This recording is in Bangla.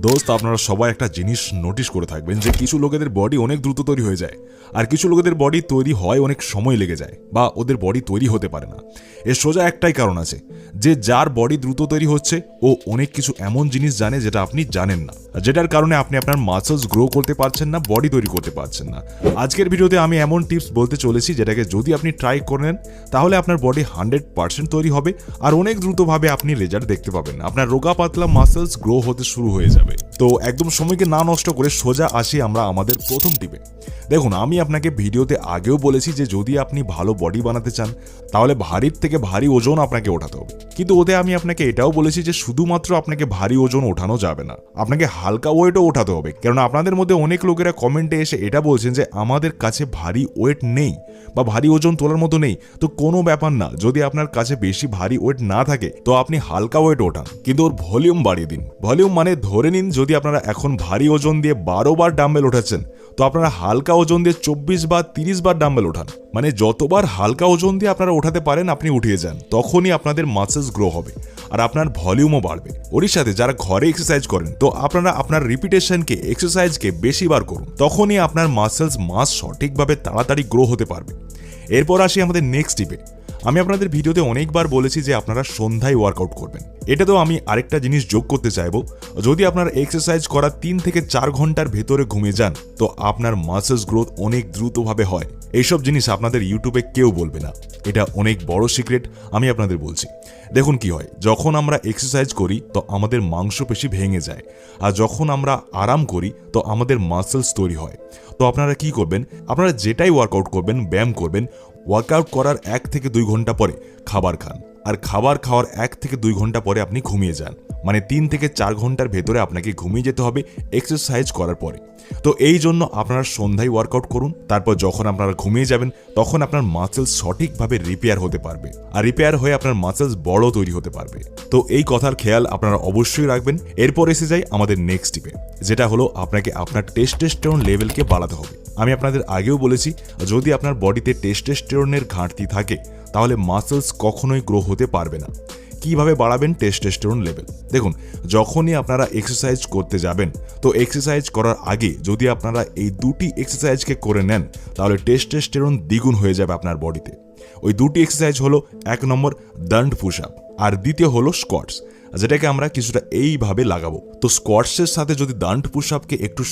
দোস্ত, আপনারা সবাই একটা জিনিস নোটিশ করে থাকবেন যে কিছু লোকেদের বডি অনেক দ্রুত তৈরি হয়ে যায়, আর কিছু লোকেদের বডি তৈরি হয় অনেক সময় লেগে যায়, বা ওদের বডি তৈরি হতে পারে না। এর সোজা একটাই কারণ আছে, যে যার বডি দ্রুত তৈরি হচ্ছে ও অনেক কিছু এমন জিনিস জানে যেটা আপনি জানেন না, যেটার কারণে আপনি আপনার মাসলস গ্রো করতে পারছেন না, বডি তৈরি করতে পারছেন না। আজকের ভিডিওতে আমি এমন টিপস বলতে চলেছি যেটাকে যদি আপনি ট্রাই করেন তাহলে আপনার বডি 100% তৈরি হবে, আর অনেক দ্রুতভাবে আপনি রেজাল্ট দেখতে পাবেন। আপনার রোগা পাতলা মাসলস গ্রো হতে শুরু হয়ে যাবে। তো একদম সময়কে না নষ্ট করে সোজা আসি আমরা আমাদের প্রথম টিপে। দেখুন, আমি আপনাকে ভিডিওতে আগেও বলেছি যে যদি আপনি ভালো বডি বানাতে চান তাহলে ভারীর থেকে ভারী ওজন আপনাকে ওঠাতে হবে, কিন্তু ওতে আমি আপনাকে এটাও বলেছি যে শুধুমাত্র আপনাকে ভারী ওজন ওঠানো যাবে না, আপনাকে হালকা ওয়েটও ওঠাতে হবে। কারণ আপনাদের মধ্যে অনেক লোকেরা কমেন্টে এসে এটা বলছেন যে আমাদের কাছে ভারী ওয়েট নেই বা ভারী ওজন তোলার মতো নেই। তো কোনো ব্যাপার না, যদি আপনার কাছে বেশি ভারী ওয়েট না থাকে তো আপনি হালকা ওয়েট ওঠান, কিন্তু ওর ভলিউম বাড়িয়ে দিন। ভলিউম মানে ধরে নিন যদি আপনারা এখন ভারী ওজন দিয়ে 12 বার ডাম্বেল ওঠাচ্ছেন, তো আপনারা হালকা ওজন দিয়ে 24 বা 30 বার ডাম্বেল ওঠান। মানে যতবার হালকা ওজন দিয়ে আপনারা ওঠাতে পারেন আপনি উঠিয়ে যান, তখনই আপনাদের মাসলস গ্রো হবে আর আপনার ভলিউমও বাড়বে। ওর সাথে যারা ঘরে এক্সারসাইজ করেন, তো আপনারা আপনার রিপিটেশনকে এক্সারসাইজকে বেশি বার করুন, তখনই আপনার মাসলস মাস সঠিকভাবে তাড়াতাড়ি গ্রো হতে পারবে। এরপর আসি আমাদের নেক্সট টিপে। আমি আপনাদের ভিডিওতে অনেকবার বলেছি যে আপনারা সন্ধ্যায় ওয়ার্কআউট করবেন। এটাতেও আমি আরেকটা জিনিস যোগ করতে চাইবো, যদি আপনার এক্সারসাইজ করা 3 থেকে 4 ঘন্টার ভেতরে ঘুমিয়ে যান তো আপনার মাসলস গ্রোথ অনেক দ্রুতভাবে হয়। এইসব জিনিস আপনাদের ইউটিউবে কেউ বলবে না, এটা অনেক বড় সিক্রেট, আমি আপনাদের বলছি। দেখুন কি হয়, যখন আমরা এক্সারসাইজ করি তো আমাদের মাংসপেশি ভেঙে যায়, আর যখন আমরা আরাম করি তো আমাদের মাসলস তৈরি হয়। তো আপনারা কি করবেন, আপনারা যেটাই ওয়ার্কআউট করবেন, ব্যায়াম করবেন, ওয়ার্কআউট করার 1 থেকে 2 ঘন্টা পরে খাবার খান, আর খাবার খাওয়ার 1 থেকে 2 ঘন্টা পরে আপনি ঘুমিয়ে যান। মানে 3 থেকে 4 ঘন্টার ভেতরে আপনাকে ঘুমিয়ে যেতে হবে এক্সারসাইজ করার পরে। তো এই জন্য আপনারা সন্ধ্যায় ওয়ার্কআউট করুন, তারপর যখন আপনারা ঘুমিয়ে যাবেন তখন আপনার মাসলস সঠিকভাবে রিপেয়ার হতে পারবে, আর রিপেয়ার হয়ে আপনার মাসলস বড় তৈরি হতে পারবে। তো এই কথার খেয়াল আপনারা অবশ্যই রাখবেন। এরপর এসে যাই আমাদের নেক্সট টিপে, যেটা হলো আপনাকে আপনার টেস্টোস্টেরন লেভেলকে বাড়াতে হবে। আমি আপনাদের আগেও বলেছি, যদি আপনার বডিতে টেস্টোস্টেরনের ঘাটতি থাকে তাহলে মাসলস কখনোই গ্রো হতে পারবে না। কিভাবে বাড়াবেন টেস্টোস্টেরন লেভেল? দেখুন, যখনই আপনারা এক্সারসাইজ করতে যাবেন তো এক্সারসাইজ করার আগে যদি আপনারা এই দুটি এক্সারসাইজকে করে নেন তাহলে টেস্টোস্টেরন দ্বিগুণ হয়ে যাবে আপনার বডিতে। ওই দুটি এক্সারসাইজ হলো 1 নম্বর দণ্ড পুশ আপ, আর দ্বিতীয় হলো স্কোয়াটস, যেটাকে আমরা কিছুটা এইভাবে লাগাবো। তো স্কোয়াটসের সাথে যদি দণ্ড পুশ আপকে একটু